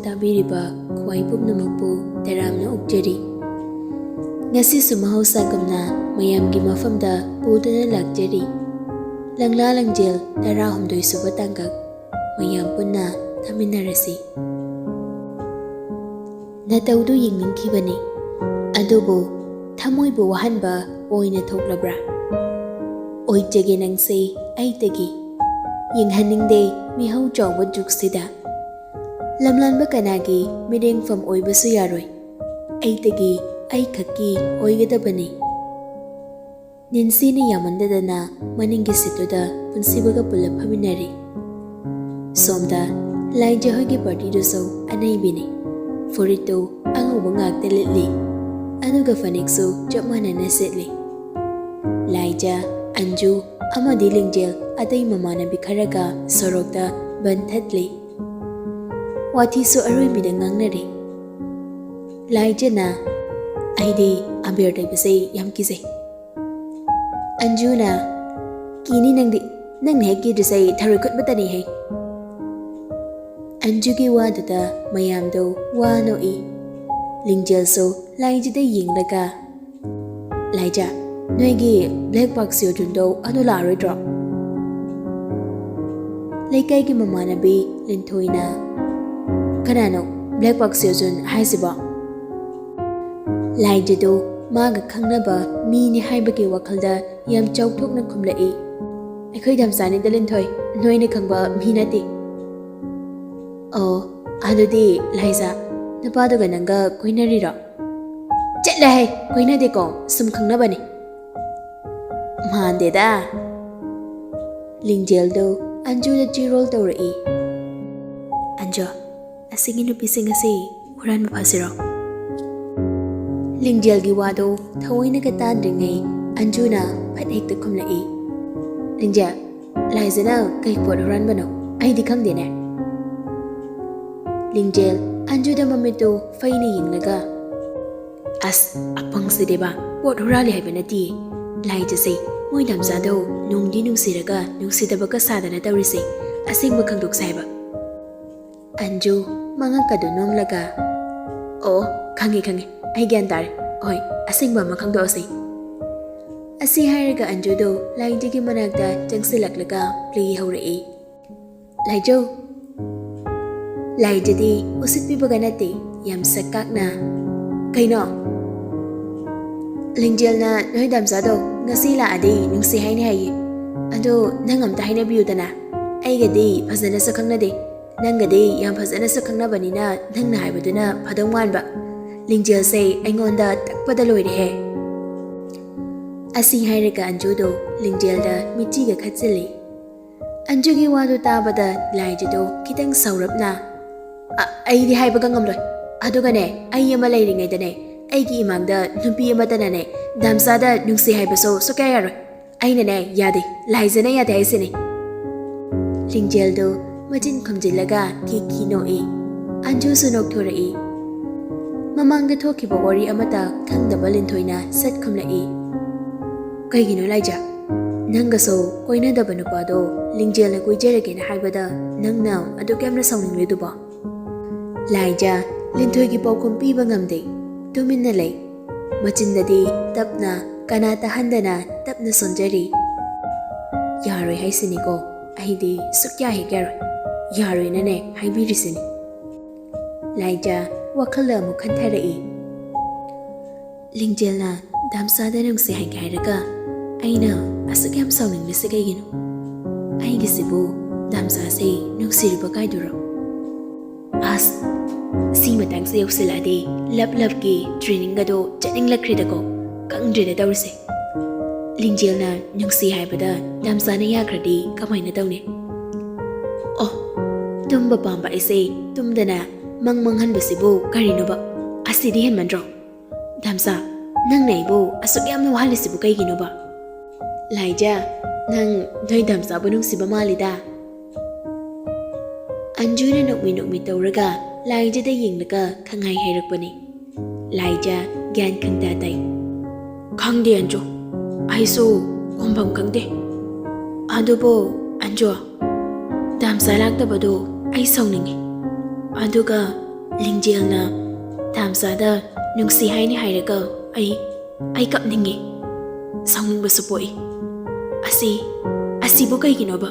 ꯇꯥꯕꯤꯔꯤꯕ ꯈ꯭ꯋꯥꯏ ꯄꯨꯝꯅꯃꯛꯄꯨ ꯇꯔꯥꯝꯅ ꯑꯣꯛꯆꯔꯤ꯫ ꯉꯁꯤꯁꯨ ꯃꯍꯧꯁꯥꯒꯨꯝꯅ ꯃꯌꯥꯝꯒꯤ ꯃꯐꯝꯗ ꯄꯨꯗꯨꯅ ꯂꯥꯛꯆꯔꯤ꯫ ꯂꯪꯂꯥ ꯂꯪꯖꯦꯜ 19 ꯁꯨꯕ ꯇꯥꯡꯀꯛ ꯃꯌꯥꯝ ꯄꯨꯟꯅ ꯊꯥꯃꯤꯟꯅꯔꯁꯤ꯫ ꯅꯇꯧꯗꯨ ꯌꯦꯡꯅꯤꯡꯈꯤꯕꯅꯤ, ꯑꯗꯨꯕꯨ ꯊꯃꯣꯏꯕꯨ ꯋꯥꯍꯟꯕ ꯑꯣꯏꯅ ꯊꯣꯛꯂꯕ꯭ꯔꯥ? ꯑꯣꯏꯖꯒꯦ ꯅꯪꯁꯦ ꯑꯩꯇꯒꯤ, ꯌꯦꯡꯍꯟꯅꯤꯡꯗꯦ ꯃꯤꯍꯧ ꯆꯥꯎꯕ ꯖꯨꯒꯁꯤꯗ꯫ ꯂꯝꯂꯥꯟꯕ ꯀꯅꯥꯒꯤ ꯃꯤꯠꯌꯦꯡꯐꯝ ꯑꯣꯏꯕꯁꯨ ꯌꯥꯔꯣꯏ, ꯑꯩꯇꯒꯤ ꯑꯩꯈꯛꯀꯤ ꯑꯣꯏꯒꯗꯕꯅꯤ꯫ ꯅꯤꯟꯁꯤꯅ ꯌꯥꯝꯃꯟꯗꯗꯅ ꯃꯅꯤꯡꯒꯤ ꯁꯤꯠꯇꯨꯗ ꯄꯨꯟꯁꯤꯕꯒ ꯄꯨꯜꯂꯞ ꯐꯝꯃꯤꯟꯅꯔꯤ꯫ ꯁꯣꯝꯗ ꯂꯥꯏꯖ ꯍꯣꯏꯒꯤ ꯄꯥꯔꯇꯤꯗꯨꯁꯨ ꯑꯅꯩꯕꯤꯅꯤ꯫ ꯐꯨꯔꯤꯠꯇꯨ ꯑꯉꯧꯕ ꯉꯥꯛꯇ ꯂꯤꯠꯂꯤ, ꯑꯗꯨꯒ ꯐꯅꯦꯛꯁꯨ ꯆꯞ ꯃꯥꯟꯅꯅ ꯁꯦꯠꯂꯤ꯫ ꯂꯥꯏꯖ, ꯑꯟꯖꯨ ꯑꯃꯗꯤ ꯂꯤꯡꯖꯦꯜ ꯑꯇꯩ ꯃꯃꯥꯟꯅꯕꯤ ꯈꯔꯒ ꯁꯣꯔꯣꯛꯇ ꯕꯟ ꯊꯠꯂꯤ꯫ ꯋꯥꯊꯤꯁꯨ ꯑꯔꯣꯏꯕꯤꯗ ꯉꯥꯡꯅꯔꯤ꯫ ꯂꯥꯏꯖꯅ "ꯑꯩꯗꯤ ꯑꯕꯦꯔ ꯇꯩꯕꯁꯦ ꯌꯥꯝ ꯀꯤꯖꯩ"꯫ ꯑꯟꯖꯨꯅ "ꯀꯤꯅꯤ ꯅꯪꯅ ꯍꯦꯛ ꯀꯤꯗ꯭ꯔꯤꯁꯦ ꯊꯔꯣꯏ ꯈꯨꯠꯃꯇꯅꯤꯍꯦ"꯫ ꯑꯟꯖꯨꯒꯤ ꯋꯥꯗꯨꯗ ꯃꯌꯥꯝꯗꯣ ꯋꯥ ꯅꯣꯛꯏ꯫ ꯂꯤꯡꯖꯦꯜꯁꯨ ꯂꯥꯏꯖꯗ ꯌꯦꯡꯂꯒ "ꯂꯥꯏꯖ, ꯅꯣꯏꯒꯤ ꯕ꯭ꯂꯦꯛ ꯄꯥꯔꯛ ꯁꯤꯌꯣꯖꯨꯟꯗꯣ ꯑꯗꯨ ꯂꯥꯛꯑꯔꯣꯏꯗ꯭ꯔꯣ?" ꯂꯩꯀꯥꯏꯒꯤ ꯃꯃꯥꯟꯅꯕꯤ ꯂꯤꯟꯊꯣꯏꯅ "ꯀꯅꯥꯅꯣ ꯕ꯭ꯂꯦꯛ ꯄꯥꯔꯛ ꯁꯤꯌꯣꯖꯨꯟ ꯍꯥꯏꯁꯤꯕꯣ?" ꯂꯥꯏꯖꯗꯣ ꯃꯥꯒ ꯈꯪꯅꯕ ꯃꯤꯅꯤ ꯍꯥꯏꯕꯒꯤ ꯋꯥꯈꯜꯗ ꯌꯥꯝ ꯆꯥꯎꯊꯣꯛꯅ ꯈꯨꯝꯂꯛꯏ꯫ "ꯑꯩꯈꯣꯏ ꯗꯝꯆꯥꯅꯤꯗ ꯂꯤꯟꯊꯣꯏ, ꯅꯣꯏꯅ ꯈꯪꯕ ꯃꯤ ꯅꯠꯇꯦ"꯫ "ꯑꯣ, ꯑꯗꯨꯗꯤ ꯂꯥꯏꯖ, ꯅꯨꯄꯥꯗꯨꯒ ꯅꯪꯒ ꯀꯣꯏꯅꯔꯤꯔꯣ?" "ꯆꯠꯂꯍꯦ, ꯀꯣꯏꯅꯗꯦꯀꯣ, ꯁꯨꯝ ꯈꯪꯅꯕꯅꯤ"꯫ "ꯃꯥꯟꯗꯦꯗ"꯫ ꯂꯤꯡꯖꯦꯜꯗꯣ ꯑꯟꯖꯨꯗ ꯆꯤꯔꯣꯜ ꯇꯧꯔꯛꯏ꯫ "ꯑꯟꯖꯨ, ꯑꯁꯤꯒꯤ ꯅꯨꯄꯤꯁꯤꯡ ꯑꯁꯤ ꯍꯨꯔꯥꯟꯕ ꯐꯁꯤꯔꯣ?" ꯂꯤꯡꯖꯦꯜꯒꯤ ꯋꯥꯗꯣ ꯊꯑꯣꯏꯅꯒ ꯇꯥꯗ꯭ꯔꯤꯉꯩ ꯑꯟꯖꯨꯅ ꯐꯠ ꯍꯦꯛꯇ ꯈꯨꯝꯂꯛꯏ꯫ "ꯂꯤꯡꯖꯦꯜ, ꯂꯥꯏꯖꯅ ꯀꯩ ꯄꯣꯠ ꯍꯨꯔꯥꯟꯕꯅꯣ? ꯑꯩꯗꯤ ꯈꯪꯗꯦꯅꯦ"꯫ ꯂꯤꯡꯖꯦꯜ ꯑꯟꯖꯨꯗ ꯃꯃꯤꯠꯇꯨ ꯐꯩꯅ ꯌꯦꯡꯂꯒ "ꯑꯁ ꯑꯄꯪꯁꯤꯗꯤꯕ, ꯄꯣꯠ ꯍꯨꯔꯥꯜꯂꯤ ꯍꯥꯏꯕ ꯅꯠꯇꯤꯌꯦ꯫ ꯂꯥꯏꯖꯁꯦ ꯃꯣꯏ ꯗꯝꯆꯥꯗꯣ ꯅꯨꯡꯗꯤ ꯅꯨꯡꯁꯤꯔꯒ ꯅꯨꯡꯁꯤꯗꯕꯒ ꯁꯥꯗꯅ ꯇꯧꯔꯤꯁꯦ ꯑꯁꯦꯡꯕ ꯈꯪꯗꯣꯛꯁꯦ ꯍꯥꯏꯕ"꯫ ꯑꯟꯖꯨ ꯃꯉꯛꯀꯗꯨ ꯅꯣꯝꯂꯒ "ꯑꯣ, ꯈꯪꯉꯦ, ꯑꯩ ꯒ꯭ꯌꯥꯟ ꯇꯥꯔꯦ. ꯍꯣꯏ, ꯑꯁꯦꯡꯕ ꯑꯃ ꯈꯪꯗꯣꯛꯑꯁꯤ"꯫ ꯑꯁꯤ ꯍꯥꯏꯔꯒ ꯑꯟꯖꯨꯗꯣ ꯂꯥꯏꯖꯒꯤ ꯃꯅꯥꯛꯇ ꯆꯪꯁꯤꯜꯂꯛꯂꯒ ꯄ꯭ꯂꯦ ꯍꯧꯔꯛꯏ꯫ "ꯂꯥꯏꯖꯧ"꯫ ꯂꯥꯏꯖꯗꯤ ꯎꯁꯤꯠꯄꯤꯕꯒ ꯅꯠꯇꯦ, ꯌꯥꯝ ꯁꯛꯀꯥꯛꯅ "ꯀꯩꯅꯣ?" "ꯂꯤꯡꯖꯦꯜꯅ ꯅꯣꯏ ꯗꯝꯆꯥꯗꯣ ꯉꯁꯤ ꯂꯥꯛꯑꯗꯤ ꯅꯨꯡꯁꯤ ꯍꯥꯏꯅꯤ ꯍꯥꯏꯌꯦ, ꯑꯗꯣ ꯅꯪ ꯑꯝꯇ ꯍꯥꯏꯅꯕꯤꯌꯨꯗꯅ꯫ ꯑꯩꯒꯗꯤ ꯐꯖꯅꯁꯨ ꯈꯪꯅꯗꯦ, ꯅꯪꯒꯗꯤ ꯌꯥꯝ ꯐꯖꯅꯁꯨ ꯈꯪꯅꯕꯅꯤꯅ ꯅꯪꯅ ꯍꯥꯏꯕꯗꯨꯅ ꯐꯗꯧ マꯟꯕ꯫ ꯂꯤꯡꯖꯦꯜꯁꯦ ꯑꯩꯉꯣꯟꯗ ꯇꯛꯄꯗ ꯂꯣꯏꯔꯦꯍꯦ"꯫ ꯑꯁꯤ ꯍꯥꯏꯔꯒ ꯑꯟꯖꯨꯗꯣ ꯂꯤꯡꯖꯦꯜꯗ ꯃꯤꯠꯆꯤꯒ ꯈꯠꯆꯤꯜꯂꯤ꯫ ꯑꯟꯖꯨꯒꯤ ꯋꯥꯗꯨ ꯇꯥꯕꯗ ꯂꯥꯏꯖꯗꯣ ꯈꯤꯇꯪ ꯁꯥꯎꯔꯞꯅ "ꯑꯩꯗꯤ ꯍꯥꯏꯕꯒ ꯉꯝꯂꯣꯏ. ꯑꯗꯨꯒꯅꯦ, ꯑꯩ ꯑꯃ ꯂꯩꯔꯤꯉꯩꯗꯅꯦ, ꯑꯩꯒꯤ ꯏꯃꯥꯡꯗ ꯅꯨꯄꯤ ꯑꯃꯇꯅꯅꯦ ꯗꯝꯆꯥꯗ ꯅꯨꯡꯁꯤ ꯍꯥꯏꯕꯁꯨ ꯁꯨꯛꯌꯥ ꯌꯥꯔꯣꯏ. ꯑꯩꯅꯅꯦ ꯌꯥꯗꯦ, ꯂꯥꯏꯖꯅ ꯌꯥꯗꯦ ꯍꯥꯏꯁꯤꯅꯤ"꯫ ꯂꯤꯡꯖꯦꯜꯗꯣ ꯃꯆꯤꯟ ꯈꯨꯝꯖꯤꯜꯂꯒ ꯀꯤ ꯅꯣꯛꯏ꯫ ꯑꯟꯖꯨꯁꯨ ꯅꯣꯛꯊꯣꯔꯛꯏ꯫ ꯃꯃꯥꯡꯗ ꯊꯣꯛꯈꯤꯕ ꯋꯥꯔꯤ ꯑꯃꯠꯇ ꯈꯪꯗꯕ ꯂꯤꯟꯊꯣꯏꯅ ꯁꯠ ꯈꯨꯝꯂꯛꯏ꯫ "ꯀꯩꯒꯤꯅꯣ ꯂꯥꯏꯖ? ꯅꯪꯒꯁꯨ ꯀꯣꯏꯅꯗꯕ ꯅꯨꯄꯥꯗꯣ ꯂꯤꯡꯖꯦꯜꯅ ꯀꯣꯏꯖꯔꯒꯦꯅ ꯍꯥꯏꯕꯗ ꯅꯪꯅ ꯑꯗꯨꯛ ꯌꯥꯝꯅ ꯁꯥꯎꯅꯤꯡꯂꯤꯗꯨꯕꯣ?" ꯂꯥꯏꯖ ꯂꯤꯟꯊꯣꯏꯒꯤ ꯄꯥꯎꯈꯨꯝ ꯄꯤꯕ ꯉꯝꯗꯦ, ꯇꯨꯃꯤꯟꯅ ꯂꯩ꯫ ꯃꯆꯤꯟꯗꯗꯤ ꯇꯞꯅ, ꯀꯅꯥ ꯇꯥꯍꯟꯗꯅ ꯇꯞꯅ ꯁꯣꯟꯖꯔꯤ꯫ "ꯌꯥꯔꯣꯏ ꯍꯥꯏꯁꯤꯅꯤꯀꯣ, ꯑꯩꯗꯤ ꯁꯨꯛꯌꯥ ꯍꯦꯛ ꯌꯥꯔꯣꯏ. ꯌꯥꯔꯣꯏꯅꯅꯦ ꯍꯥꯏꯕꯤꯔꯤꯁꯤꯅꯤ"꯫ ꯂꯥꯏꯖ ꯋꯥꯈꯜꯗ ꯑꯃꯨꯛ ꯈꯟꯊꯔꯛꯏ꯫ "ꯂꯤꯡꯖꯦꯜꯅ ꯗꯝꯆꯥꯗ ꯅꯨꯡꯁꯤ ꯍꯥꯏꯒꯦ ꯍꯥꯏꯔꯒ ꯑꯩꯅ ꯑꯁꯨꯛ ꯌꯥꯝ ꯁꯥꯎꯅꯤꯡꯂꯤꯁꯤ ꯀꯩꯒꯤꯅꯣ? ꯑꯩꯒꯤꯁꯤꯕꯨ ꯗꯝꯆꯥꯁꯦ ꯅꯨꯡꯁꯤꯔꯤꯕ ꯀꯥꯏꯗꯨꯔꯣ? ꯑꯁ, ꯁꯤ ꯃꯇꯥꯡꯁꯦ ꯌꯧꯁꯤꯜꯂꯛꯑꯗꯤ ꯂꯞꯀꯤ ꯇ꯭ꯔꯦꯅꯤꯡꯒꯗꯣ ꯆꯠꯅꯤꯡꯂꯛꯈ꯭ꯔꯦꯗꯀꯣ, ꯈꯪꯗ꯭ꯔꯦꯗ ꯇꯧꯔꯤꯁꯦ꯫ ꯂꯤꯡꯖꯦꯜꯅ ꯅꯨꯡꯁꯤ ꯍꯥꯏꯕꯗ ꯗꯝꯆꯥꯅ ꯌꯥꯈ꯭ꯔꯗꯤ ꯀꯃꯥꯏꯅ ꯇꯧꯅꯤ? ꯑꯣ, ꯇꯨꯝꯕ ꯄꯥꯝꯕ ꯑꯩꯁꯦ ꯇꯨꯝꯗꯅ ꯃꯪꯍꯟꯕꯁꯤꯕꯨ ꯀꯔꯤꯅꯣꯕ? ꯑꯁꯤꯗꯤ ꯍꯦꯟꯃꯟꯗ꯭ꯔꯣ? ꯗꯝꯆꯥ, ꯅꯪꯅ ꯑꯩꯕꯨ ꯑꯁꯨꯛ ꯌꯥꯝꯅ ꯋꯥꯍꯜꯂꯤꯁꯤꯕꯨ ꯀꯩꯒꯤꯅꯣꯕ? ꯂꯥꯏꯖ, ꯅꯪ ꯅꯣꯏ ꯗꯝꯆꯥꯕꯨ ꯅꯨꯡꯁꯤꯕ ꯃꯥꯜꯂꯤꯗ"꯫ ꯑꯟꯖꯨꯅ ꯅꯣꯛꯃꯤ ꯇꯧꯔꯒ ꯂꯥꯏꯖꯗ ꯌꯦꯡꯂꯒ ꯈꯪꯍꯥꯏ ꯍꯥꯏꯔꯛꯄꯅꯤ꯫ ꯂꯥꯏꯖ ꯒ꯭ꯌꯥꯟ ꯈꯪꯇꯥ ꯇꯥꯏ꯫ "ꯈꯪꯗꯦ ꯑꯟꯖꯨ, ꯑꯩꯁꯨ ꯈꯨꯝꯐꯝ ꯈꯪꯗꯦ. ꯑꯗꯨꯕꯨ ꯑꯟꯖꯨ, ꯗꯝꯆꯥ ꯂꯥꯛꯇꯕꯗꯣ ꯑꯩ ꯁꯥꯎꯅꯤꯡꯉꯤ, ꯑꯗꯨꯒ Lingjelna Thamsada nungsi haini hairaga ai kapningi sauningbasu poi asibu kaiginoba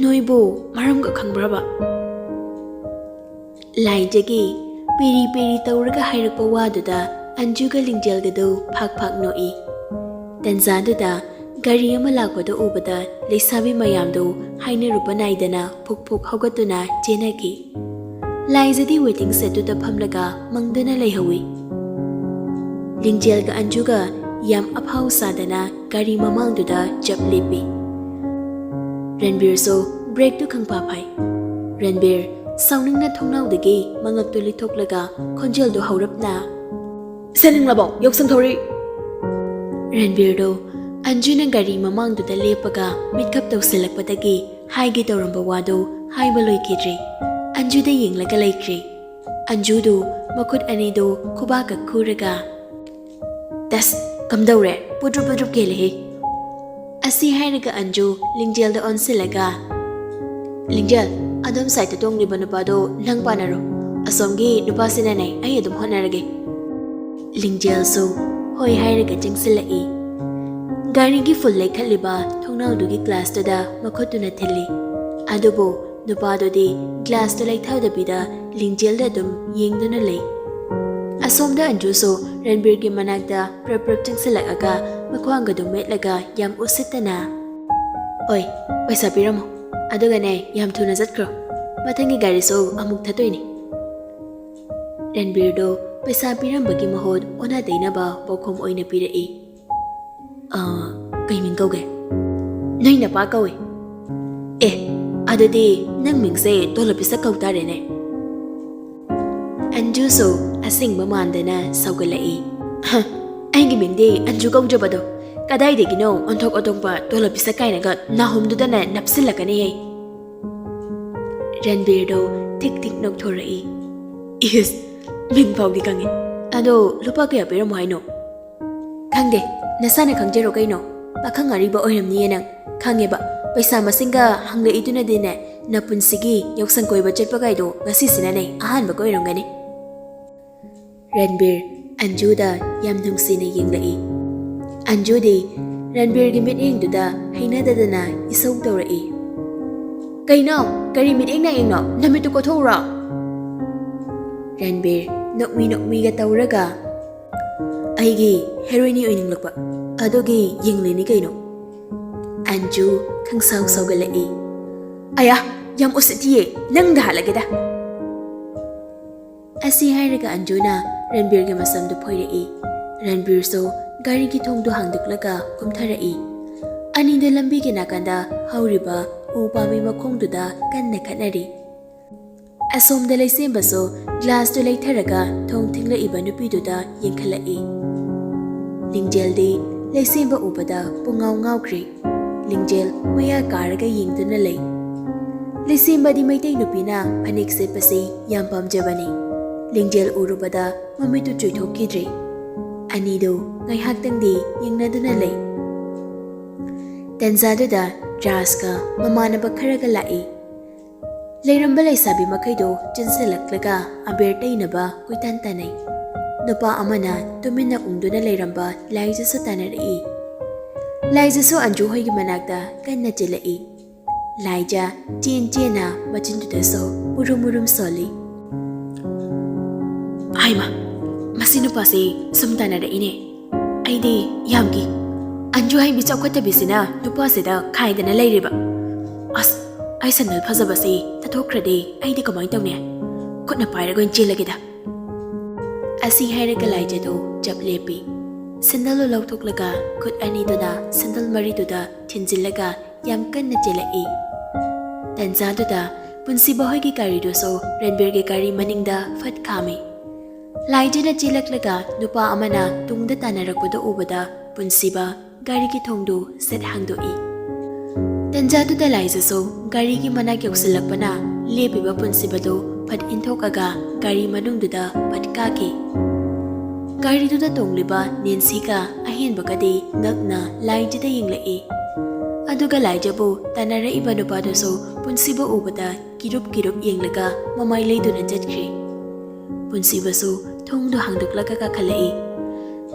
noibo maramga khangbraba laijagi peri peri tauraga hairakpa waduda Anjuga Lingjelgadu phak noi Tanzaduda gari ama lakpada ubada leisabi mayamdo haina rupa naidana phuk hogatuna chenagi laijadi waiting setuda phamlaga mangdana leihawi Lingjelga Anjuga yam aphau sadana gari mamangduda japlepi Ranbir so break tu khangpa phai Ranbir sauningna thongnawdagi mangaktu lithoklaga khonjel do haurapna Sening labo yoksang thori Ranbir do Anjuna gari mamangduda lepaga mitkap tawsilakpadagi haigi tawramba wado haiba loikidri Anjuda yenglaga laikri Anjudu makut anido khubaka khuraga Das kamdawre pudrup kelehi Asi hairaga Anju Lingjelda onsilaga Lingjel adom saita tongliba nupado nang panaro asomgi nupasina nei ai adum honarage Lingjel so hoi hairaga jingsilai Gari gi full lekhaliba thongnawdugi class toda makhotuna thili adubo nupado di glass to laithawdabida Lingjel da dum yengduna lei asomda Anju so Ranbir gi manakda prap jingsilaga makhwanga dum metlaga yam usitana Oi paisa piramo adugane yam thuna jatkro mathangi gari so amuk thatoini Ranbir do paisa pirambagi mahod ona deinaba bokhom oina pirai Kay ming kauge Nay na pa kawe adadi nang mingse tolapisa kautare ne Anju so asing mamandana saugalai Aingi mingde Anju kaujabado Kadai de gino ontok otongpa tolapisa kainaga nahumdudana napsilakani hai Ranbir do tik noktorai Yes ming pawdi kangi Ado lupa kaya piramo haino Kangde Nasana kangjero kaino pakhang ariba oiramni nang khangeba paisa masinga hangla iduna dine napunsigi yoksang koiba chetpa kaido ngasi sinane ahan ba koirangani Ranbir Anjuda yam nungsina yenglai Anjudi Ranbir gi meeting duda hainadadana isau tawrai Kaino kari meeting na yengno namitu ko thora Ranbir nokmi ga tawraga Aigi heroine oininglakpa adogi yengleni kaino Anju khangsau saugalai Aya yam usitiye nangda halageda Asi hairaga Anjuna Ranbir gi masamdu phoirai Ranbir so gari gi thongdu hangduklaga kumtharai Anida lambi gi nakanda hauriba upami makhongduda kanna khanari Asomda leisemba so glass to leitharaga thong thingla iba nupiduda yengkhalai Lingjel di leisemba ubada pungaw ngawkri Lingjel maya karaga yengduna lei Leisemba di maitei nupina phanik setpasi yam pamjabani Lingjel urubada mamitu chuithokidri Anido ngaihaktangdi yengnaduna lei Tanzaduda Raska mamanaba kharaga lai Leiramba leisabi makaido jinsilaklaga aber tainaba kuitan tanai Nupa amana tumina ungduna leiramba laijasu tanarai Laijasu Anju hoigi manakta kanna chilai Laija chena machinduda so murum soli Aima masinu pase sumtanarai ne Aidi yamgi Anju hai bi chawkhata bisina nupa seda khaidana leiriba Ai sandal phajabasi tathokrade aidi kamai tawne khotna pairaga chelageda Asi hairaga laijado japlepi sandal lawthoklaga khut ani duna sandal mari duda thinjillaga yam kanna chelai Tanzaduda punsi bahoigi gari do so Ranbir ge gari maningda phat khame Laijana chelaklaga nupa amana tungda tanarakpada ubada punsiba gari ki thongdu set hangdoi Tanzaduda laijaso gari ki manak yoksilakpana lepiba punsibado phat inthokaga gari manungduda phat kake gari duda tongliba nensika ahenbakade ngakna laijida yenglai aduga laijabu tanara ibanupado so punsiba ubada kirup yenglaga mamai leiduna jatkri ꯄꯨꯟꯁꯤꯕꯁꯨ ꯊꯣꯡꯗꯣ ꯍꯥꯡꯗꯣꯛꯂꯒ ꯀꯥꯈꯠꯂꯛꯏ꯫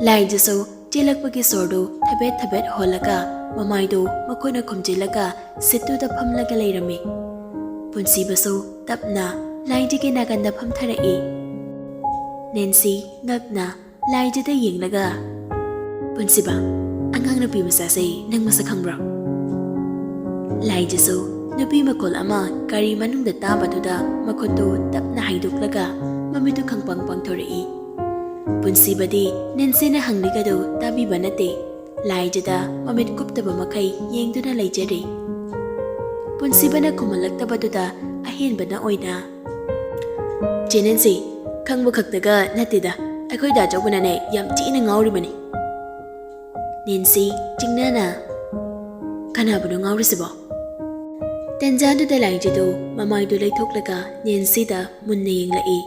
ꯂꯥꯏꯖꯁꯨ ꯆꯦꯜꯂꯛꯄꯒꯤ ꯁꯣꯔꯗꯨ ꯊꯕꯦꯠ ꯊꯕꯦꯠ ꯍꯣꯜꯂꯒ ꯃꯃꯥꯏꯗꯨ ꯃꯈꯣꯏꯅ ꯈꯨꯝꯖꯤꯜꯂꯒ ꯁꯤꯠꯇꯨꯗ ꯐꯝꯂꯒ ꯂꯩꯔꯝꯃꯤ꯫ ꯄꯨꯟꯁꯤꯕꯁꯨ ꯇꯞꯅ ꯂꯥꯏꯖꯒꯤ ꯅꯥꯀꯟꯗ ꯐꯝꯊꯔꯛꯏ꯫ ꯅꯦꯟꯁꯤ ꯉꯛꯅ ꯂꯥꯏꯖꯗ ꯌꯦꯡꯂꯒ, "ꯄꯨꯟꯁꯤꯕ, ꯑꯉꯥꯡ ꯅꯨꯄꯤ ꯃꯆꯥꯁꯦ ꯅꯪ ꯃꯁꯛ ꯈꯪꯕ꯭ꯔꯣ?" ꯂꯥꯏꯖꯁꯨ ꯅꯨꯄꯤ ꯃꯈꯣꯜ ꯑꯃ ꯒꯥꯔꯤ ꯃꯅꯨꯡꯗ ꯇꯥꯕꯗꯨꯗ ꯃꯈꯨꯠꯇꯨ ꯇꯞꯅ ꯍꯥꯏꯗꯣꯛꯂꯒ ꯃꯃꯤꯠꯇꯨ ꯈꯪꯄꯪ ꯄꯥꯡꯊꯣꯔꯛꯏ꯫ ꯄꯨꯟꯁꯤꯕꯗꯤ ꯅꯦꯟꯁꯤꯅ ꯍꯪꯂꯤꯒꯗꯨ ꯇꯥꯕꯤꯕ ꯅꯠꯇꯦ꯫ ꯂꯥꯏꯖꯗ ꯃꯃꯤꯠ ꯀꯨꯞꯇꯕ ꯃꯈꯩ ꯌꯦꯡꯗꯨꯅ ꯂꯩꯖꯔꯤ꯫ ꯄꯨꯟꯁꯤꯕꯅ ꯈꯨꯝꯍꯜꯂꯛꯇꯕꯗꯨꯗ ꯑꯍꯦꯟꯕꯅ ꯑꯣꯏꯅ, "ꯆꯦ ꯅꯦꯟꯁꯤ, ꯈꯪꯕ ꯈꯛꯇꯒ ꯅꯠꯇꯦꯗ, ꯑꯩꯈꯣꯏ ꯗꯥ ꯑꯆꯧꯕꯅꯅꯦ ꯌꯥꯝ ꯊꯤꯅ ꯉꯥꯎꯔꯤꯕꯅꯤ." ꯅꯦꯟꯁꯤ ꯆꯤꯡꯅꯅ, "ꯀꯅꯥꯕꯨꯅꯣ ꯉꯥꯎꯔꯤꯁꯤꯕꯣ?" ꯇꯟꯖꯥꯗꯨꯗ ꯂꯥꯏꯖꯗꯨ ꯃꯃꯥꯏꯗꯨ ꯂꯩꯊꯣꯛꯂꯒ ꯅꯦꯟꯁꯤꯗ ꯃꯨꯟꯅ ꯌꯦꯡꯂꯛꯏ꯫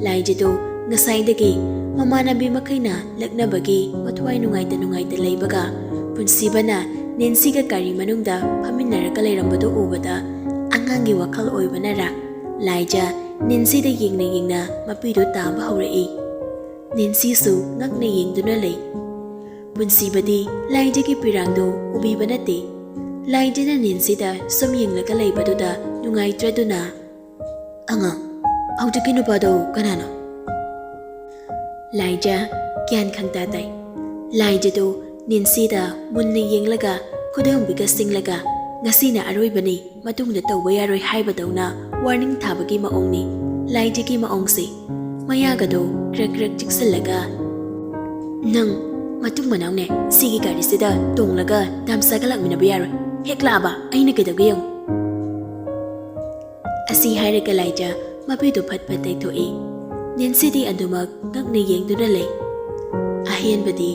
ꯂꯥꯏꯖꯗꯨ ꯉꯁꯥꯏꯗꯒꯤ ꯃꯃꯥꯟꯅꯕꯤ ꯃꯈꯩꯅ ꯂꯛꯅꯕꯒꯤ ꯃꯊ꯭ꯋꯥꯏ ꯅꯨꯡꯉꯥꯏꯇ ꯂꯩꯕꯒ ꯄꯨꯟꯁꯤꯕꯅ ꯅꯦꯟꯁꯤꯒ ꯒꯥꯔꯤ ꯃꯅꯨꯡꯗ ꯐꯝꯃꯤꯟꯅꯔꯒ ꯂꯩꯔꯝꯕꯗꯨ ꯎꯕꯗ ꯑꯉꯥꯡꯒꯤ ꯋꯥꯈꯜ ꯑꯣꯏꯕꯅꯔ ꯂꯥꯏꯖ ꯅꯦꯟꯁꯤꯗ ꯌꯦꯡꯅ ꯃꯄꯤꯗꯨ ꯇꯥꯕ ꯍꯧꯔꯛꯏ꯫ ꯅꯦꯟꯁꯤꯁꯨ ꯉꯛꯅ ꯌꯦꯡꯗꯨꯅ ꯂꯩ꯫ ꯄꯨꯟꯁꯤꯕꯗꯤ ꯂꯥꯏꯖꯒꯤ ꯄꯤꯔꯥꯡꯗꯨ ꯎꯕꯤꯕ ꯅꯠꯇꯦ꯫ ꯂꯥꯏꯖꯅ ꯅꯦꯟꯁꯤꯗ ꯁꯨꯝ ꯌꯦꯡꯂꯒ ꯂꯩꯕꯗꯨꯗ ꯅꯨꯡꯉꯥꯏꯇ꯭ꯔꯗꯨꯅ, "ꯑꯉꯥꯡ, ꯍꯧꯖꯤꯛꯀꯤ ꯅꯨꯄꯥꯗꯣ ꯀꯅꯥꯅꯣ?" ꯂꯥꯏꯖ ꯒ꯭ꯌꯥꯟ ꯈꯪꯇꯥ ꯇꯥꯏ꯫ ꯂꯥꯏꯖꯗꯨ ꯅꯦꯟꯁꯤꯗ ꯃꯨꯟꯅ ꯌꯦꯡꯂꯒ ꯈꯨꯗꯣꯝꯕꯤꯒ ꯁꯤꯡꯂꯒ ꯉꯁꯤꯅ ꯑꯔꯣꯏꯕꯅꯤ, ꯃꯇꯨꯡꯗ ꯇꯧꯕ ꯌꯥꯔꯣꯏ ꯍꯥꯏꯕꯗꯧꯅ ꯋꯥꯔꯅꯤꯡ ꯊꯥꯕꯒꯤ ꯃꯑꯣꯡꯅꯤ ꯂꯥꯏꯖꯒꯤ ꯃꯑꯣꯡꯁꯦ꯫ ꯃꯌꯥꯒꯗꯣ ꯀ꯭ꯔꯛ ꯀ꯭ꯔꯛ ꯆꯤꯛꯁꯤꯜꯂꯒ, "ꯅꯪ ꯃꯇꯨꯡ ꯃꯅꯥꯎꯅꯦ ꯁꯤꯒꯤ ꯒꯥꯔꯤꯁꯤꯗ ꯇꯣꯡꯂꯒ ꯗꯥꯝꯆꯥꯒ ꯂꯥꯛꯃꯤꯟꯅꯕ ꯌꯥꯔꯣꯏ꯫ ꯍꯦꯛ ꯂꯥꯛꯑꯕ ꯑꯩꯅ ꯀꯩꯗꯧꯒꯦ ꯌꯦꯡꯉꯨ." ꯑꯁꯤ ꯍꯥꯏꯔꯒ ꯂꯥꯏꯖ ꯃꯄꯤꯗꯨ ꯐꯠ ꯐꯠ ꯇꯩꯊꯣꯛꯏ꯫ ꯅꯦꯟꯁꯤꯗꯤ ꯑꯗꯨꯃꯛ ꯉꯛꯅ ꯌꯦꯡꯗꯨꯅ ꯂꯩ꯫ ꯑꯍꯦꯟꯕꯗꯤ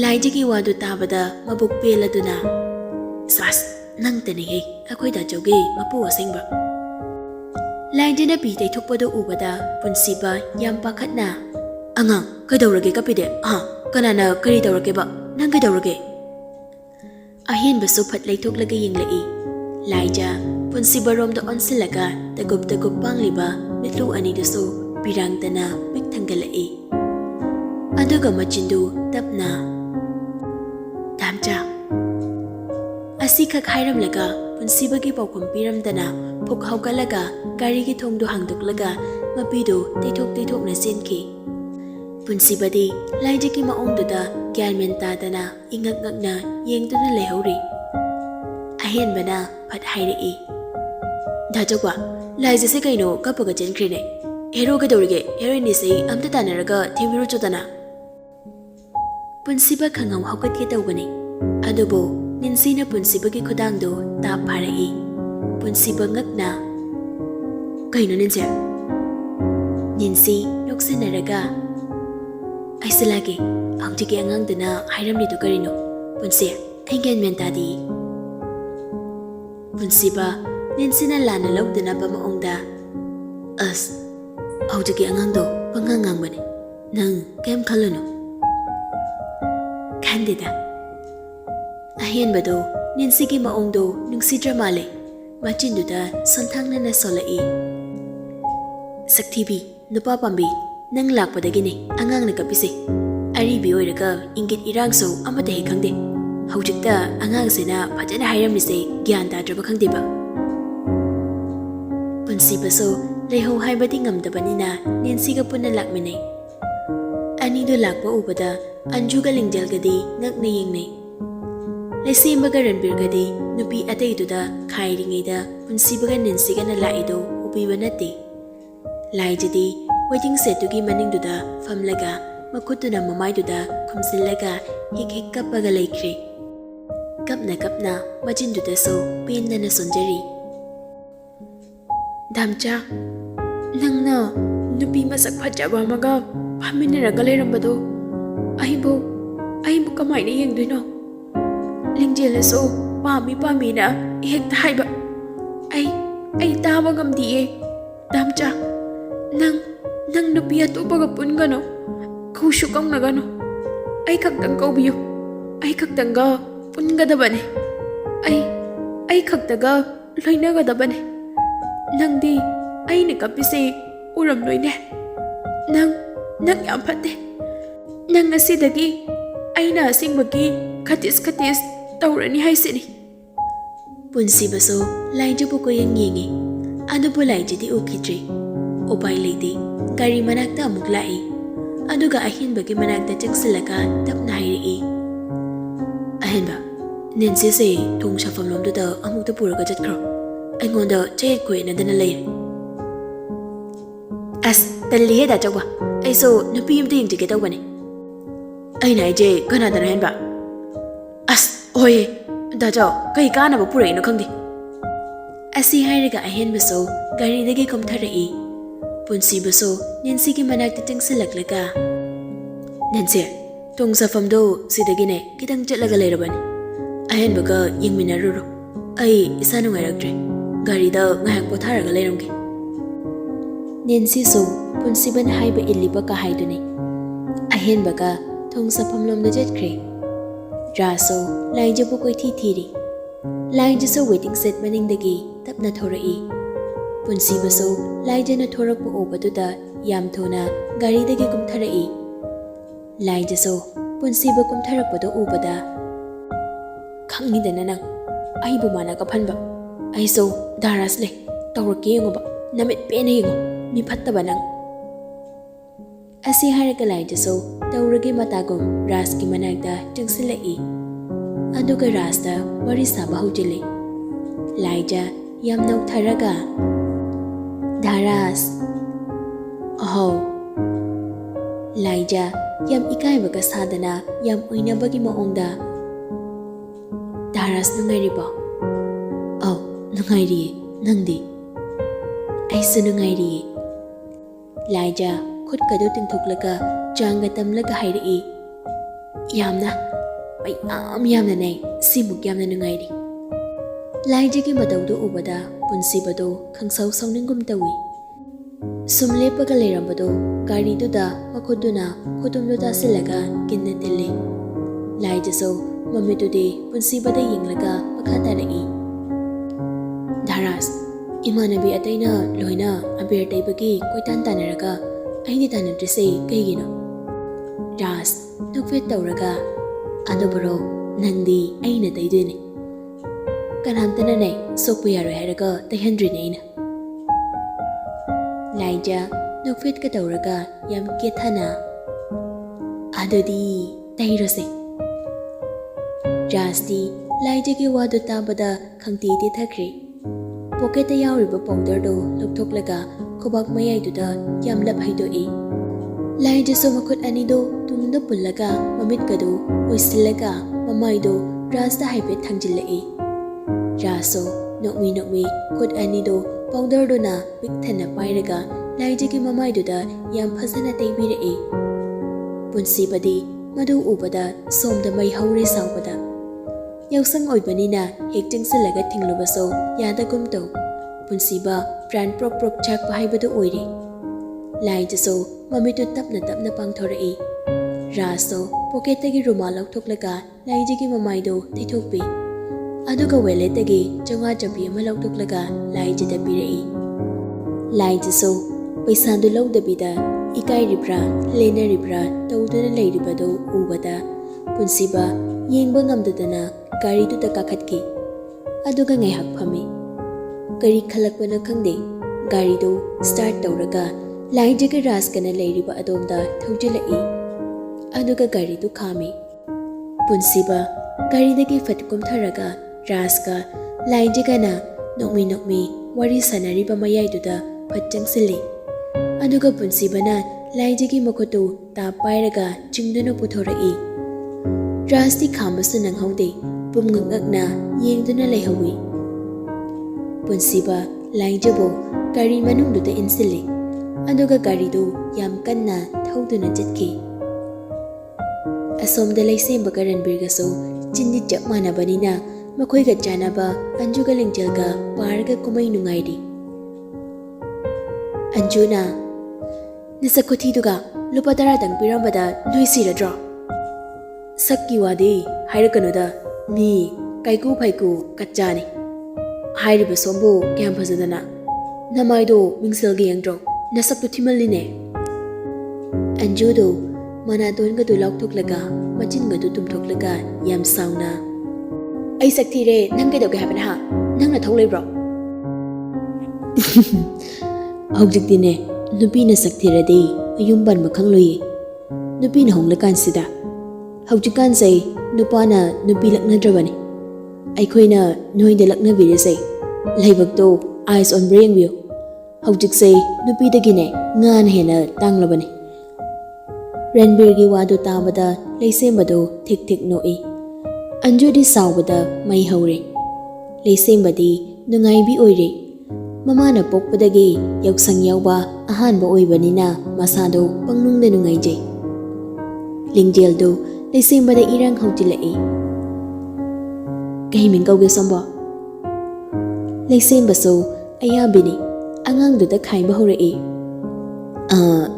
ꯂꯥꯏꯖꯒꯤ ꯋꯥꯗꯨ ꯇꯥꯕꯗ ꯃꯕꯨꯛ ꯄꯦꯜꯂꯗꯨꯅ, "ꯁꯥꯁ, ꯅꯪꯇꯅꯤꯍꯦ ꯑꯩꯈꯣꯏ ꯗꯥꯆꯧꯒꯤ ꯃꯄꯨ ꯑꯁꯦꯡꯕ." ꯂꯥꯏꯖꯅ ꯄꯤ ꯇꯩꯊꯣꯛꯄꯗꯨ ꯎꯕꯗ ꯄꯨꯟꯁꯤꯕ ꯌꯥꯝ ꯄꯥꯈꯠꯅ, "ꯑꯉꯥꯡ, ꯀꯩꯗꯧꯔꯒꯦ ꯀꯞꯄꯤꯗꯤ? ꯀꯅꯥꯅ ꯀꯔꯤ ꯇꯧꯔꯒꯦꯕ? ꯅꯪ ꯀꯩꯗꯧꯔꯒꯦ?" ꯑꯍꯦꯟꯕꯁꯨ ꯐꯠ ꯂꯩꯊꯣꯛꯂꯒ ꯌꯦꯡꯂꯛꯏ꯫ ꯂꯥꯏꯖ ꯄꯨꯟꯁꯤꯕꯔꯣꯝꯗ ꯑꯣꯟꯁꯤꯜꯂꯒ ꯇꯒꯨꯞ ꯇꯒꯨꯞ ꯄꯥꯡꯂꯤꯕ ꯃꯤꯠꯂꯨ ꯑꯅꯤꯗꯨꯁꯨ ꯄꯤꯔꯥꯡꯇꯅ ꯄꯤꯛ ꯊꯪꯒꯠꯂꯛꯏ꯫ ꯑꯗꯨꯒ ꯃꯆꯤꯟꯗꯨ ꯇꯞꯅ, "ꯗꯥꯝꯆꯥ." ꯑꯁꯤꯈꯛ ꯍꯥꯏꯔꯝꯂꯒ ꯄꯨꯟꯁꯤꯕꯒꯤ ꯄꯥꯎꯈꯨꯝ ꯄꯤꯔꯝꯗꯅ ꯐꯨꯛ ꯍꯧꯒꯠꯂꯒ ꯒꯥꯔꯤꯒꯤ ꯊꯣꯡꯗꯨ ꯍꯥꯡꯗꯣꯛꯂꯒ ꯃꯄꯤꯗꯨ ꯇꯩꯊꯣꯛꯅ ꯆꯦꯟꯈꯤ꯫ ꯄꯨꯟꯁꯤꯕꯗꯤ ꯂꯥꯏꯖꯒꯤ ꯃꯑꯣꯡꯗꯨꯗ ꯒ꯭ꯌꯥꯟ ꯃꯦꯟ ꯇꯥꯗꯅ ꯏꯉꯛ ꯉꯛꯅ ꯌꯦꯡꯗꯨꯅ ꯂꯩꯍꯧꯔꯤ꯫ ꯑꯍꯦꯟꯕꯅ ꯐꯠ ꯍꯥꯏꯔꯛꯏ, "ꯗꯥꯆꯧꯕ, ꯂꯥꯏꯖꯁꯦ ꯀꯩꯅꯣ ꯀꯞꯄꯒ ꯆꯦꯟꯈ꯭ꯔꯦꯅꯦ꯫ ꯍꯦꯔꯣ ꯀꯩꯗꯧꯔꯤꯒꯦ? ꯍꯦꯔꯣꯏꯅꯤꯁꯦ ꯑꯝꯇ ꯇꯥꯟꯅꯔꯒ ꯊꯦꯝꯕꯤꯔꯨꯆꯣꯗꯅ." ꯄꯨꯟꯁꯤꯕ ꯈꯪꯍꯧ ꯍꯧꯒꯠꯀꯦ ꯇꯧꯕꯅꯤ꯫ ꯑꯗꯨꯕꯨ ꯅꯦꯟꯁꯤꯅ ꯄꯨꯟꯁꯤꯕꯒꯤ ꯈꯨꯗꯥꯡꯗꯨ ꯇꯥꯞ ꯐꯥꯔꯛꯏ꯫ ꯄꯨꯟꯁꯤꯕ ꯉꯛꯅ, "ꯀꯩꯅꯣ ꯅꯦꯟꯁꯤ?" ꯅꯦꯟꯁꯤ ꯅꯣꯛꯁꯤꯟꯅꯔꯒ, "ꯑꯩꯁꯨ ꯂꯥꯛꯀꯦ, ꯍꯧꯖꯤꯛꯀꯤ ꯑꯉꯥꯡꯗꯨꯅ ꯍꯥꯏꯔꯝꯂꯤꯗꯨ ꯀꯔꯤꯅꯣ? ꯄꯨꯟꯁꯤ, ꯑꯩ ꯒ꯭ꯌꯥꯟ ꯃꯦꯟ ꯇꯥꯗꯦ." ꯄꯨꯟꯁꯤꯕ ꯅꯦꯟꯁꯤꯅ ꯂꯥꯟꯅ ꯂꯧꯗꯅꯕ ꯃꯑꯣꯡꯗ, "ꯑꯁ, ꯍꯧꯖꯤꯛꯀꯤ ꯑꯉꯥꯡꯗꯣ ꯄꯪꯉꯥꯡ ꯉꯥꯡꯕꯅꯦ, ꯅꯪ ꯀꯩꯝ ꯈꯜꯂꯨꯅꯨ." "ꯈꯟꯗꯦꯗ." ꯑꯍꯦꯟꯕꯗꯣ ꯅꯦꯟꯁꯤꯒꯤ ꯃꯑꯣꯡꯗꯣ ꯅꯨꯡꯁꯤꯗ꯭ꯔ ꯃꯥꯜꯂꯦ꯫ ꯃꯆꯤꯟꯗꯨꯗ ꯁꯣꯟꯊꯥꯡꯅꯅ ꯁꯣꯜꯂꯛꯏ꯫ "ꯁꯛꯊꯤꯕꯤ, ꯅꯨꯄꯥ ꯄꯥꯝꯕꯤ, ꯅꯪ ꯂꯥꯛꯄꯗꯒꯤꯅꯦ ꯑꯉꯥꯡꯅ ꯀꯞꯄꯤꯁꯦ꯫ ꯑꯔꯤꯕꯤ ꯑꯣꯏꯔꯒ ꯏꯪꯒꯤꯠ ꯏꯔꯥꯡꯁꯨ ꯑꯃꯠꯇ ꯍꯦꯛ ꯈꯪꯗꯦ꯫ ꯍꯧꯖꯤꯛꯇ ꯑꯉꯥꯡꯁꯤꯅ ꯐꯖꯅ ꯍꯥꯏꯔꯝꯂꯤꯁꯦ ꯒ꯭ꯌꯥꯟ ꯇꯥꯗ꯭ꯔꯕ ꯈꯪꯗꯦꯕ." ꯄꯨꯟꯁꯤꯕꯁꯨ ꯂꯩꯍꯧ ꯍꯥꯏꯕꯗꯤ ꯉꯝꯗꯕꯅꯤꯅ ꯅꯦꯟꯁꯤꯒ ꯄꯨꯟꯅ ꯂꯥꯛꯃꯤꯟꯅꯩ꯫ ꯑꯅꯤꯗꯨ ꯂꯥꯛꯄ ꯎꯕꯗ ꯑꯟꯖꯨꯒ ꯂꯤꯡꯖꯦꯜꯒꯗꯤ ꯉꯛꯅ ꯌꯦꯡꯅꯩ꯫ ꯂꯩꯁꯦꯝꯕꯒ ꯔꯟꯕꯤꯔꯒꯗꯤ ꯅꯨꯄꯤ ꯑꯇꯩꯗꯨꯗ ꯈꯥꯏꯔꯤꯉꯩꯗ ꯄꯨꯟꯁꯤꯕꯒ ꯅꯦꯟꯁꯤꯒꯅ ꯂꯥꯛꯏꯗꯣ ꯎꯕꯤꯕ ꯅꯠꯇꯦ꯫ ꯂꯥꯏꯖꯗꯤ ꯋꯦꯇꯤꯡ ꯁꯦꯠꯇꯨꯒꯤ ꯃꯅꯤꯡꯗꯨꯗ ꯐꯝꯂꯒ ꯃꯈꯨꯠꯇꯨꯅ ꯃꯃꯥꯏꯗꯨꯗ ꯈꯨꯝꯖꯤꯜꯂꯒ ꯍꯦꯛ ꯍꯦꯛ ꯀꯞꯄꯒ ꯂꯩꯈ꯭ꯔꯦ꯫ ꯀꯞꯅ ꯀꯞꯅ ꯃꯆꯤꯟꯗꯨꯗꯁꯨ ꯄꯦꯟꯗꯅ ꯁꯣꯟꯖꯔꯤ꯫ "ꯗꯥꯝꯆꯥ, ꯅꯪꯅ ꯅꯨꯄꯤ ꯃꯁꯛ ꯐꯖꯕ ꯑꯃꯒ ꯐꯝꯃꯤꯟꯅꯔꯒ ꯂꯩꯔꯝꯕꯗꯣ ꯑꯩꯕꯨ ꯀꯃꯥꯏꯅ ꯌꯦꯡꯗꯣꯏꯅꯣ? ꯂꯤꯡꯖꯦꯜꯅꯁꯨ ꯄꯥꯝꯃꯤꯅ ꯍꯦꯛꯇ ꯍꯥꯏꯕ꯫ ꯑꯩ ꯇꯥꯕ ꯉꯝꯗꯤꯌꯦ꯫ ꯗꯥꯝꯆꯥ, ꯅꯪ ꯅꯨꯄꯤ ꯑꯇꯣꯞꯄꯒ ꯄꯨꯟꯒꯅꯣ, ꯀꯧꯁꯨ ꯀꯧꯅꯒꯅꯣ꯫ ꯑꯩ ꯈꯛꯇꯪ ꯀꯧꯕꯤꯌꯨ, ꯑꯩ ꯈꯛꯇꯪꯒ ꯄꯨꯟꯒꯗꯕꯅꯦ, ꯑꯩ ꯈꯛꯇꯒ ꯂꯣꯏꯅꯒꯗꯕꯅꯦ꯫ ꯅꯪꯗꯤ ꯑꯩꯅ ꯀꯞꯄꯤꯁꯦ ꯎꯔꯝꯂꯣꯏꯅꯦ." Nang yam phatte. Nang ngasidagi aina asingbagi khatis taurani haisini. Punsibaso lainjubu ko yang yengi. Adubu lainjidi ukidri. Upai leidi gari manakta amuk lai. Aduga ahinbagi manakta chaksilaka tapna hairi. Ahinba, Nancy say tung shafamlom to the amukta puraga jatkro. Aingonda chay kwe na dana lair. As tali heda chakwa. Ay so nupi yum ting tiketa wane. Ay na je kana dana henba. As oye dajo kai kana ba purai no khangdi. Asi hairiga ahen baso gari dagi komtharai. Punsi baso Nancy ki manakta tingsilaklaga. Nancy tung safamdo sidagine kitang chatlaga lairabani. Ahen baga yingminaruro. Ay isa nungairakdre. Gari da ngayak potharaga lairamge. Nancy so punsiban haiba illiba ka haiduni. Ahen baga thong safamlom da jetkre. Raso lainjabu koi thiri. Lainjaso waiting set maningdagi tapna thorai. Punsibaso lainjana thorakpu obatuda yam thona gari dagi kumtharai. Lainjaso punsiba kumtharakpado ubada. Khangidana nang aibu mana ka phanba. Aiso daras le tawrake yengoba namit pena yengo mi phattaba nang. Asi haraga lainjaso tawrage matagum raski managda changsilai. Aduga rasta wari saba hujile. Laija yam noktharaga. Daras. Oh. Laija yam ikaibaga sadana yam oinabagi maongda. Daras nungairiba. Oh, nungairi nangdi. Aisu nungairi. Laija khut kadu tingthoklaga changa tamlaga hairi. Yamna yamna nei simuk yamna nungairi. Laijagi mataudu ubada punsibado khangsau sauningum tawi. Sumlepaga leirambado gari duda makhuduna khudumduda silaga kinna tille. Laijaso mamitude punsibada yinglaga makatarai. Daras imanabi ataina loina abir taibagi koitan tanaraga aini tanadrise kaigino. Das nukfet tauraga adubaro nandi aina taiduni. Kanamtana ne sokpu yaroi haraga taihandrine aina. Laija nukfet ka tauraga yam kethana. Adudi tairose. Rasti laijagi wadu tabada khangti thakri. Pocket yauriba powder do luktoklaga khobak mayaiduda yamlap haidoi. Laijaso makhut anido tungda pullaga mamitkadu oisilaga mamaido rasta haipet thangjillai. Raso nokmi khut anido powder do na pikthana pairaga laijagi mamaidudha yam phasana teibirai. Punsibadi madu ubada somda mai haure saubada. Yausang oibanina hek chingsilaga thinglubaso yadagum tau. Punsiba pran prok chak pahaibadu oire. Laijaso mamitu tapna pangthorai. Raso pocketagi rumal lauktoklaga laijagi mamaido thithokpi. Aduga weletagi chonga chapi ama lauktoklaga laijada pirai. Laijaso paisadu laudabida ikai ribra lena ribra tawdana leiribado ubada. Punsiba yengba ngamdadana gari du kakhatki. Aduga ngaihak phami. Gari khalakpana khangde gari do start tawraga laijaga raskana leiriba adomda thaujilai. Aduga gari du khami. Punsiba gari dagi fatkum tharaga raska laijaga na nokmi wari sanariba mayaiduda phatchangsili. Aduga punsibana laijagi makotu ta pairaga chingduna puthorai. Rasti khamasu nanghaude pumngakna yengduna leihawi. Punsiba laijabo gari manungduda insili. Aduga gari do yam kanna thauduna jatki. Asomda laisemba Ranbirgaso chindi chap manabanina makoiga chanaba Anjuga Lingjalga parga kumai nungairi. Anjuna Nisakothiduga lupadara dang pirambada nuisiradro. Sakki wadi hairakanuda mi kaiku phaiku kachani. Hairiba sombo kyam phajadana. Namaido mingselgi yangdro nasaktu thimaline. Anjudu Manaton ga du lok thuk laga machin ga du tum thuk laga yam sauna ai sakthi re nang ke dog ha bana ha nang na thau lei bro Object dine nupi na sakthi ra de ayum ban makhang loi nupi na hong lakan sida Object kan sei nupa na nupi lakna drabani ai khoina noi de lakna vi se laibak to eyes on brain view Object sei nupi da gine ngan hena tanglabani Ranbir gi wadu tabada leisembado thik thik noi Anju di sawbada mai haure leisembadi nungai bi oire mama na pokpadagi yaksang yawba ahan ba oibanina masado pangnung na nungai je Lingjel do leisembada irang hautilai Kahiming kauge sombo Leisembaso ayabini angang do da khaimba hore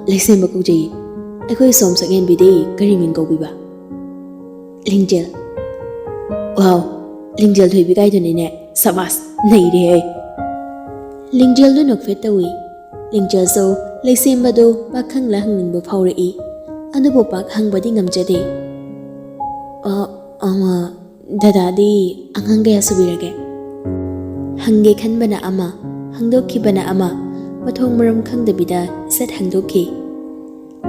Leisemba kujai Akhoi som sagen bide kari min go biba Lingjel Wow Lingjel Thoibi kai thone ne sabas nei re hai Lingjel do nok fet tawi Lingjel so leisemba do pakhang la hangning bo phawre anu bo pakhang badi ngamjade ama dada di angang ga subirage hange khan bana ama hangdokhi bana ama mathong maram khang da bida sat hangdokhi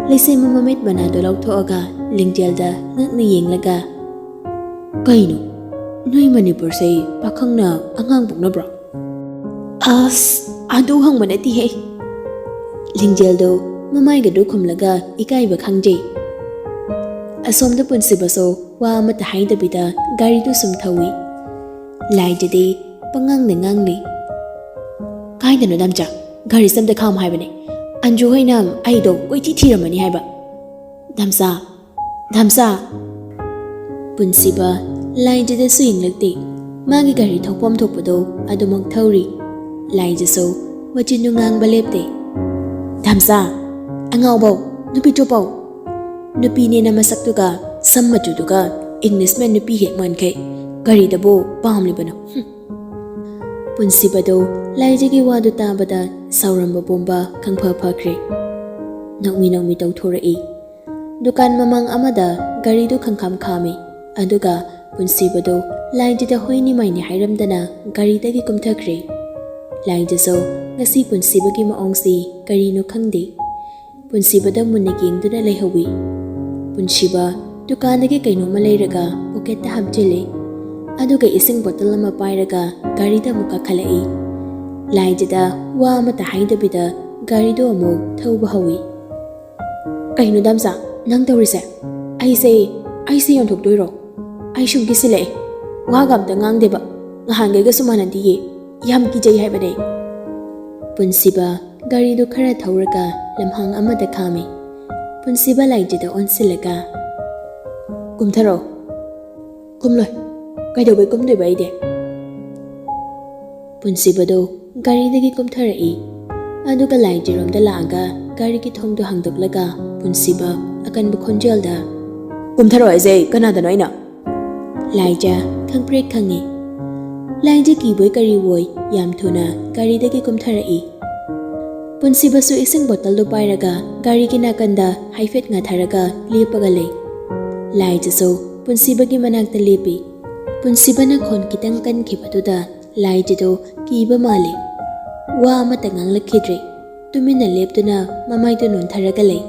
Leisem mamamit bana do lok thoaga Lingjel da ngakni yenglaga Kaino noi Manipur sei pakhang na angang bukna bro As adu hang manati he Lingjel do mamai ga do khumlaga ikai ba khangje Asom da punsi baso wa mata haida bida gari do sum thawi Lai jade pangang na ngangli Kai da no damcha gari sam da kham hai bane Anju hoinam ai do koi thi thiramani haiba Dhamsa Punsiba lai jade suing lakti magi gari thokpom thokpado adumok thauri lai jaso wachinu ngang balepte Dhamsa angau bau nupi topau nupi ne na masaktuga sammatuga Englishman nupi he man kai gari dabo pamli bano Punsiba do lai jagi wadu tabada sauramba bomba khangpha phakre nokmi tau thorai dukan mamang amada gari do khangkham khami aduga punsiba do lai jida hoini maini hairamdana gari dagi kumthakre lai jaso ngasi punsiba gi maongsi gari no khangde punsiba da munne gengduna leihawi punsiba dukan dagi kaino malairaga pocket ta habjele aduga ising bottle ama pairaga gari da muka khalai Lai jida wa mata haida bida gari do amo thauba hawi Kaino damsa nang tawrise ai se yon thok doiro ai shum gi sile wa gam ta ngang deba ngahan ge ga sumanan di ye yam ki jai hai bade Punsiba gari do khara thauraga lamhang amada khami Punsiba lai jida on silaga kumtharo kumloi kai do bai kumdoi bai de Punsiba do gari dagi kumtharai aduga lai jirom da laaga gari ki thong do hangdoklaga punsiba akan bu khonjel da kumtharo ai zai kana da noina lai ja khangpre khangi lai ji ki boi kari woi yam thuna gari dagi kumtharai punsiba su ising bottle do pairaga gari ki nakanda haifet nga tharaga lepaga le lai ja so punsiba gi manak da lepi punsiba na khon kitang kan khibatuda Lai jido kiba mali wa mata ngang lakhidre tumina leptuna mamai to nun tharaga lei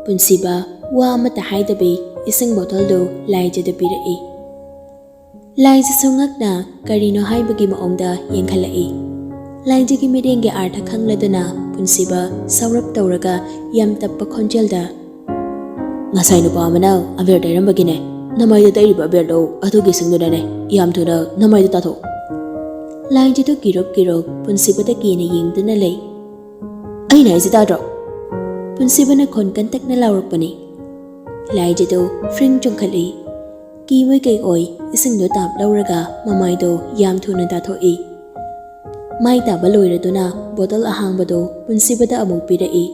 punsiba wa mata haida be ising bottle do lai jida pirai lai ji sungak na karino haibagi maongda yengkhalai lai ji gi mirenge artha khangladuna punsiba saurap tawraga yam tappa khonjelda ngasai nu pa mana aver dairambagi ne namai da dairiba berdo adugi singduna ne yam thuna namai da tatho Lai jido kirok punsiba da kina yengduna lei ai nai ji tadro punsiba na khon kan tak na lawrapani Lai jido fring chongkhali ki moi kai oi ising do tap lawraga mamai do yam thuna da thoi mai ta baloiraduna bottle ahangba do punsiba da amuk pirai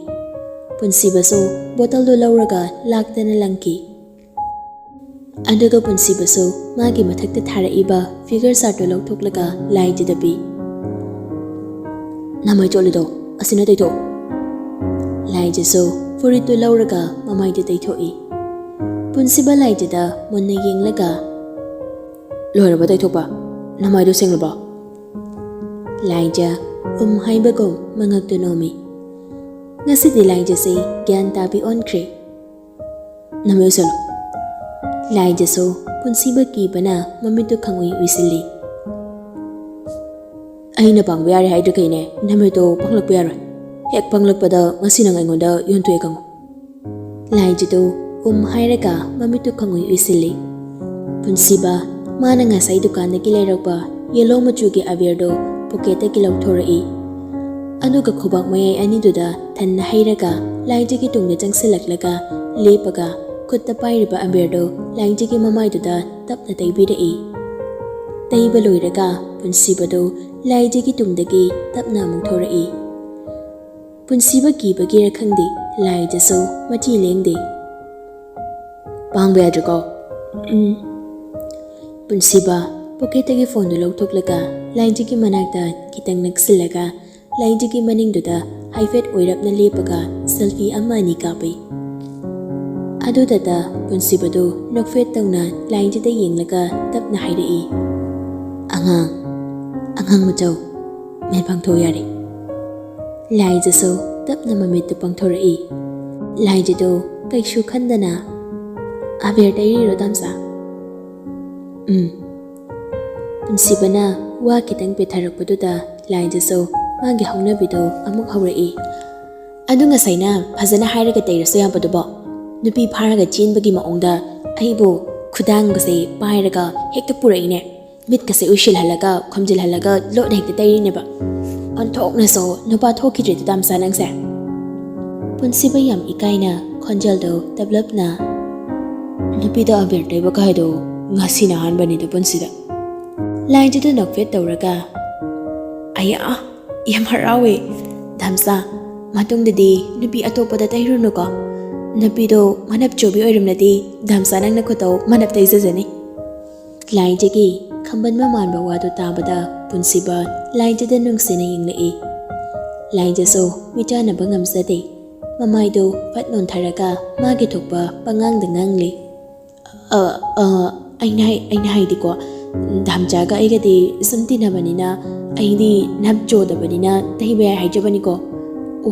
punsiba so bottle do lawraga laktana langki Aduga punsiba so magi mathakta tharaiba figure sat do lawthoklaga lai jidabi namai cholido asina deito lai jiso furittu lauraga mamaidu taithoi. Punsiba laijada munna yenglaga Loiraba taithokpa namaidu senglaba. Laija haibagum mangaktu nomi. Ngasidi laija se gyan tabi onkhre. Namai usalo. Laija so punsiba kibana mamitu khangui uisili. Aina pangba yare haidra kaine namaido panglakpa yare. Hek panglakpada ngasi nang aingonda yontue kango. Laijadu hairaga mamitu khangui uisili. Punsiba mana ngasai dukandagi leirokpa yellow machugi abirdo pocketagi lauthorei. Anuga khobak mayai aniduda thanna hairaga laijagi tungda changsilaklaga lepaga khutta pairiba abirdo laijagi mamaiduda tapna taibirei. Taiba loiraga punsibado laijagi tungdagi tapna amukthorei. Punsiba kibagira khangdi laijaso machi lengde. Pangba yadriko. Punsiba pocketagi phone du lauthoklega laijagi manakta kitang naksilaga laijagi maningduda haifet oirapna lepaga selfie ama ani kapai. Adudada punsibado nokfet tawna laijada yenglaga tapna hairei. Angang machau me pangtho yare. Laijaso tapna mamitu pangthorei. Laijado kaishu khandana abir tairi damsa. Punsibana wa kitang petharakpaduda laijaso magi haunabido amuk haurei. Adu ngasaina phajana hairaga tairaso yampadubo. Nupi pharaga chenbagi maongda aibo khudang gase pairaga hekta puraine. Mit kase ushil halaga khomjil halaga lot hekta tairineba. Anthokna so nupa thokidre damsa nangse. Punsiba yam ikaina khonjaldo developna. Nupida abir taiba kaido ngasi na hanbani da punsida. Laijadu nokfet tawraga Aya yam harawe. Damsa matungdadi nupi atopada tairunuko. Nupido manap chobi oirimnadi damsa nang nakotaw manap taizazani. Laijagi khamban mamanba wadu tabada punsiba laijada nungsina yenglei. Laijaso mitanaba ngamsade. Mamaido patnon tharaga magi thokpa pangangda ngangli. Aina haidiko damjaga aigadi sumtinabanina aidi napjodabanina tahiba haijabaniko.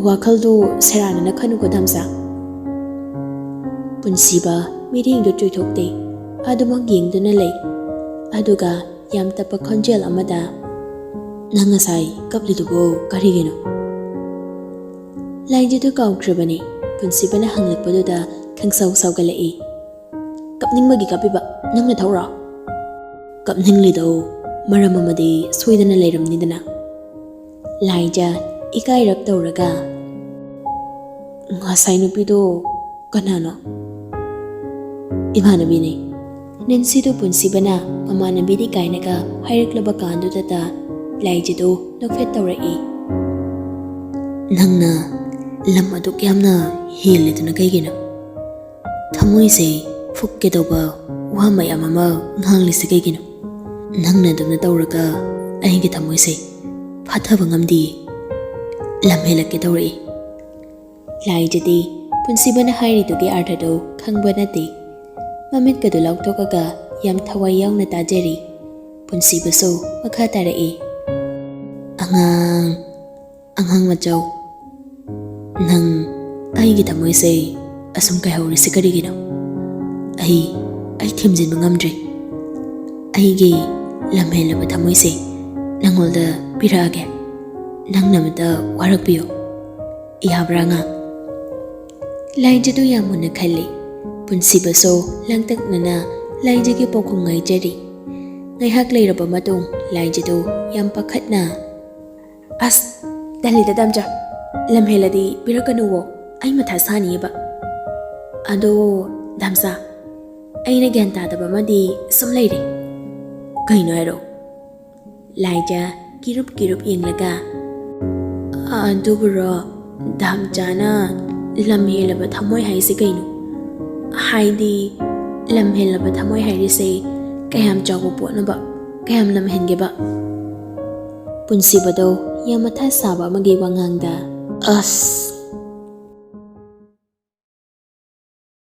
Wakhaldo seranana khanuko damsa. Punsiba miringdo chuithokte adumang yengduna lei. Aduga yam tapa khonjel amada nangasai kaplidubo karigino. Laijadu kaukrabani punsibana hanglakpaduda khangsau saugalei. Kapningbagi kapiba nangna thawra. Kapninglido maram amadi soidana leiramnidana. Laija ikairap tawraga ngasai nupido kanano. Imanabini. Nansido punsibana mamanabidi kainaga haireklaba kandudata laijado nokfet tawrei. Nangna lam aduk yamna heliduna kaigino. Thamoise fukke doba wa mayam ama nganglise kaigino. Nangna dumna tawraga aigi thamoise phathaba ngamdi lam helakke tawrei. Laijadi punsibana hairidugi arthado khangba nate. Mamit kadu lauktokaga yam thawai yauna tajari. Punsibaso makha tarei. Angang machau. Nang aigi thamoise asum kai haurisi karigino. Ai thimjinba ngamdre. Aigi lamhelaba thamoise nangolda pirage. Nang namata warakpiyo. Iyabra nga. Laijadu yamuna khalli. Punsibaso langtaknana laijagi pokhung ngaijari. Ngaihak leiraba matung laijadu yam pakhatna. As dalida damja lamheladi pirakanuwo ai matha saniyeba. Ado damsa aina gyan tadaba madi sum leire. Kaino hairo. Laija kirup yenglaga aduburo damjana lamhelaba thamoi haisi kaino. Haidi lamhelaba thamoi hairise kayam chawu potnaba kayam lamhengeba. Punsibado yamatha saba magi wangangda As